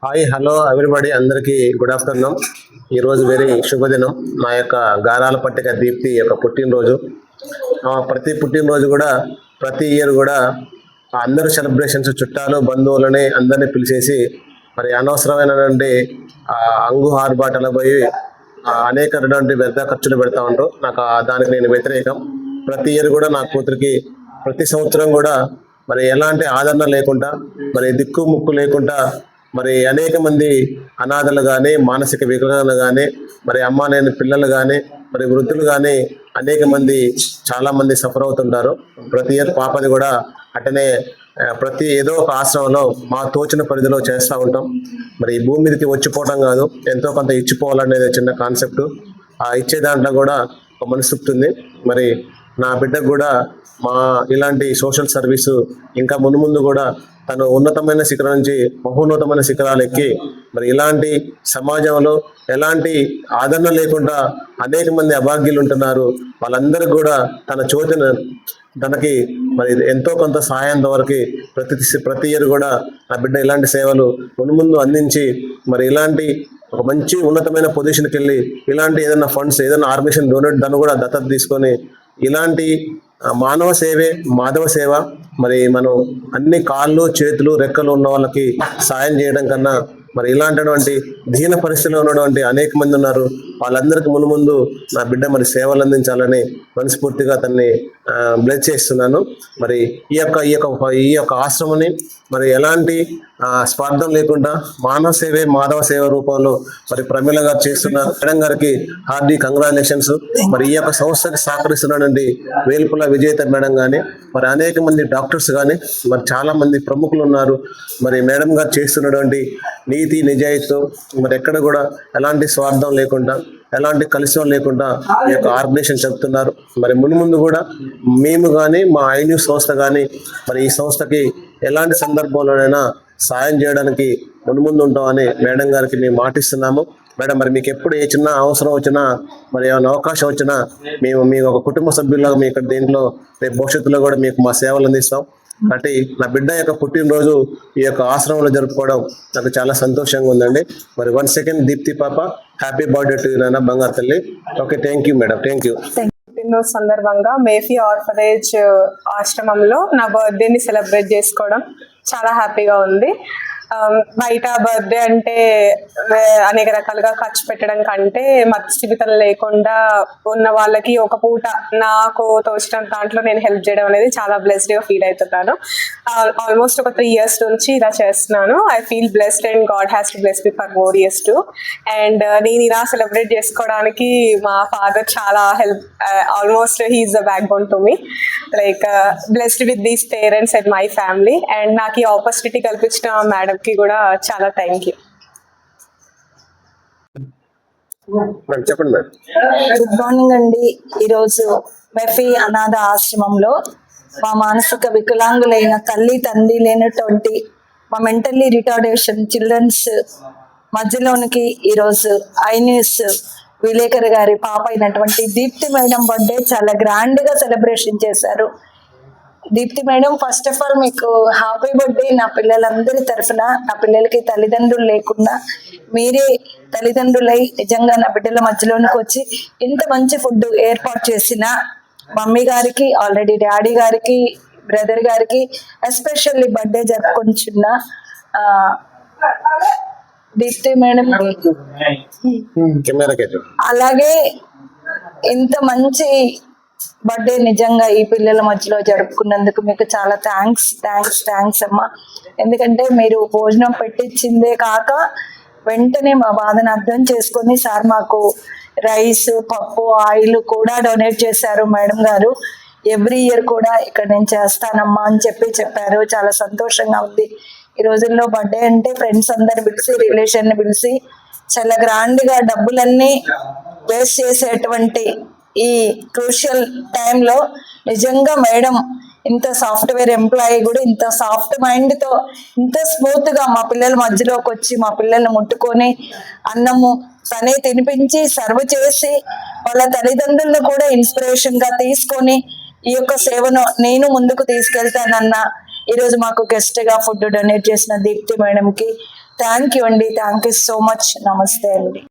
Hi hello everybody, అందరికీ good afternoon. ఈరోజు very శుభదినం. నా యొక్క గారాల పట్టిక దీప్తి యొక్క పుట్టినరోజు. ప్రతి పుట్టినరోజు కూడా ప్రతి ఇయర్ కూడా అందరూ సెలబ్రేషన్స్, చుట్టాలు బంధువులని అందరినీ పిలిచేసి మరి అనవసరమైనటువంటి అంగు ఆర్భాటాలు పోయి అనేకటువంటి వ్యర్థ ఖర్చులు పెడతా ఉంటారు. నాకు దానికి నేను వ్యతిరేకం. ప్రతి ఇయర్ కూడా నా కూతురికి ప్రతి సంవత్సరం కూడా మరి ఎలాంటి ఆదరణ లేకుండా, మరి దిక్కు ముక్కు లేకుండా, మరి అనేక మంది అనాథలు కానీ, మానసిక వికలాంగులు కానీ, మరి అమ్మ లేని పిల్లలు కానీ, మరి వృద్ధులు కానీ అనేక మంది చాలా మంది సఫర్ అవుతుంటారు. ప్రతి ఇయర్ పాపది కూడా అట్టనే ప్రతి ఏదో ఒక ఆశ్రమంలో మా తోచిన పరిధిలో చేస్తూ ఉంటాం. మరి ఈ భూమి మీదకి వచ్చిపోవటం కాదు, ఎంతో కొంత ఇచ్చిపోవాలనేది చిన్న కాన్సెప్ట్. ఆ ఇచ్చే దాంట్లో కూడా ఒక మనస్తృప్తి ఉంది. మరి నా బిడ్డకు కూడా మా ఇలాంటి సోషల్ సర్వీసు ఇంకా ముందు కూడా తను ఉన్నతమైన శిఖరం నుంచి మహోన్నతమైన శిఖరాలు ఎక్కి మరి ఇలాంటి సమాజంలో ఎలాంటి ఆదరణ లేకుండా అనేక మంది అభాగ్యులు ఉంటున్నారు. వాళ్ళందరికీ కూడా తన చోటున తనకి మరి ఎంతో కొంత సహాయం వరకు ప్రతి ఇయర్ కూడా నా బిడ్డ ఇలాంటి సేవలు ముందు అందించి మరి ఇలాంటి ఒక మంచి ఉన్నతమైన పొజిషన్కి వెళ్ళి ఇలాంటి ఏదైనా ఫండ్స్, ఏదైనా ఆర్గనైజేషన్ డొనేట్ దాన్ని కూడా దత్తత తీసుకొని ఇలాంటి మానవ సేవే మాధవ సేవ. మరి మనం అన్ని కాళ్ళు చేతులు రెక్కలు ఉన్న వాళ్ళకి సాయం చేయడం కన్నా మరి ఇలాంటిటువంటి దీన పరిస్థితిలో ఉన్నటువంటి అనేక మంది ఉన్నారు. వాళ్ళందరికీ ముందు నా బిడ్డ మరి సేవలు అందించాలని మనస్ఫూర్తిగా అతన్ని బ్లెస్ చేస్తున్నాను. మరి ఈ యొక్క ఆశ్రమాన్ని మరి ఎలాంటి స్వార్థం లేకుండా మానవ సేవే మాధవ సేవ రూపంలో మరి ప్రమీల గారు చేస్తున్నారు. మేడం గారికి హార్డీ కంగ్రాచులేషన్స్. మరి ఈ యొక్క సంస్థకి సహకరిస్తున్నటువంటి వేల్పుల విజేత మేడం కానీ, మరి అనేక మంది డాక్టర్స్ కానీ, మరి చాలా మంది ప్రముఖులు ఉన్నారు. మరి మేడం గారు చేస్తున్నటువంటి నీతి నిజాయితీతో మరి ఎక్కడ కూడా ఎలాంటి స్వార్థం లేకుండా, ఎలాంటి కలిసం లేకుండా ఈ యొక్క ఆర్గనైజేషన్ చెప్తున్నారు. మరి ముందు కూడా మేము కానీ, మా ఐన్యూస్ సంస్థ కానీ మరి ఈ సంస్థకి ఎలాంటి సందర్భంలోనైనా సాయం చేయడానికి ముందు ఉంటామని మేడం గారికి మేము మాటిస్తున్నాము. మేడం, మరి మీకు ఎప్పుడు ఏ చిన్న అవసరం వచ్చినా, మరి ఏమైనా అవకాశం వచ్చినా మీ ఒక కుటుంబ సభ్యులాగా మీ ఇక్కడ దీంట్లో రేపు భవిష్యత్తులో కూడా మీకు మా సేవలు అందిస్తాం. అంటే నా బిడ్డ యొక్క పుట్టినరోజు ఈ యొక్క ఆశ్రమంలో జరుపుకోవడం నాకు చాలా సంతోషంగా ఉందండి. మరి 1 సెకండ్ దీప్తి పాప, హ్యాపీ బర్త్డే టు నాన్న బంగారు తల్లి. Okay, thank you madam, thank you. పుట్టినరోజు సందర్భంగా మేఫీ ఆర్ఫనేజ్ ఆశ్రమంలో నా బర్త్డేని సెలబ్రేట్ చేసుకోవడం చాలా హ్యాపీగా ఉంది. బయట బర్త్డే అంటే అనేక రకాలుగా ఖర్చు పెట్టడం కంటే మత్స్యమితం లేకుండా ఉన్న వాళ్ళకి ఒక పూట నాకు తోచిన దాంట్లో నేను హెల్ప్ చేయడం అనేది చాలా బ్లెస్డ్గా ఫీల్ అవుతున్నాను. ఆల్మోస్ట్ ఒక 3 years నుంచి ఇలా చేస్తున్నాను. I feel blessed and God has to bless me for more years too. And నేను ఇలా సెలబ్రేట్ చేసుకోవడానికి మా ఫాదర్ చాలా help, almost he is the back bone to me. Like blessed with these parents and my family. And నాకు ఈ opportunity కల్పించిన madam కి కూడా చాలా థ్యాంక్ యూ. చెప్పండి మేడం. గుడ్ మార్నింగ్ అండి. ఈరోజు మెఫీ అనాథ ఆశ్రమంలో మా మానసిక వికలాంగులైన తల్లి తండ్రి లేనటువంటి మా మెంటల్లీ రిటార్డేషన్ చిల్డ్రన్స్ మధ్యలోనికి ఈరోజు ఐన్యూస్ విలేకర్ గారి పాప అయినటువంటి దీప్తి మేడం బర్త్డే చాలా గ్రాండ్గా సెలబ్రేషన్ చేశారు. Deepti madam, first of all మీకు హ్యాపీ బర్త్డే. నా పిల్లలందరి తరఫున, నా పిల్లలకి తల్లిదండ్రులు లేకుండా మీరే తల్లిదండ్రులై నిజంగా నా బిడ్డల మధ్యలోనికి వచ్చి ఇంత మంచి ఫుడ్ ఏర్పాటు చేసిన మమ్మీ గారికి, ఆల్రెడీ డాడీ గారికి, బ్రదర్ గారికి, ఎస్పెషల్లీ బర్త్డే జరుపుకుంటున్న దీప్తి మేడం, అలాగే ఇంత మంచి బర్త్డే నిజంగా ఈ పిల్లల మధ్యలో జరుపుకున్నందుకు మీకు చాలా థ్యాంక్స్ అమ్మా. ఎందుకంటే మీరు భోజనం పెట్టించిందే కాక వెంటనే మా బాధను అర్థం చేసుకొని సార్ మాకు రైస్, పప్పు, ఆయిల్ కూడా డొనేట్ చేశారు మేడం గారు. ఎవ్రీ ఇయర్ కూడా ఇక్కడ నేను చేస్తానమ్మా అని చెప్పారు. చాలా సంతోషంగా ఉంది. ఈ రోజుల్లో బర్త్డే అంటే ఫ్రెండ్స్ అందరు పిలిచి, రిలేషన్ పిలిచి చాలా గ్రాండ్గా డబ్బులన్నీ వేస్ట్ చేసేటువంటి ఈ క్రూషియల్ టైంలో నిజంగా మేడం ఇంత సాఫ్ట్వేర్ ఎంప్లాయీ కూడా ఇంత సాఫ్ట్ మైండ్తో ఇంత స్మూత్గా మా పిల్లల మధ్యలోకి వచ్చి మా పిల్లల్ని ముట్టుకొని అన్నము తనే తినిపించి సర్వ్ చేసి వాళ్ళ తల్లిదండ్రులను కూడా ఇన్స్పిరేషన్గా తీసుకొని ఈ యొక్క సేవను నేను ముందుకు తీసుకెళ్తానన్న ఈరోజు మాకు గెస్ట్గా ఫుడ్ డొనేట్ చేసిన దీప్తి మేడంకి థ్యాంక్ యూ అండి, థ్యాంక్ యూ సో మచ్. నమస్తే అండి.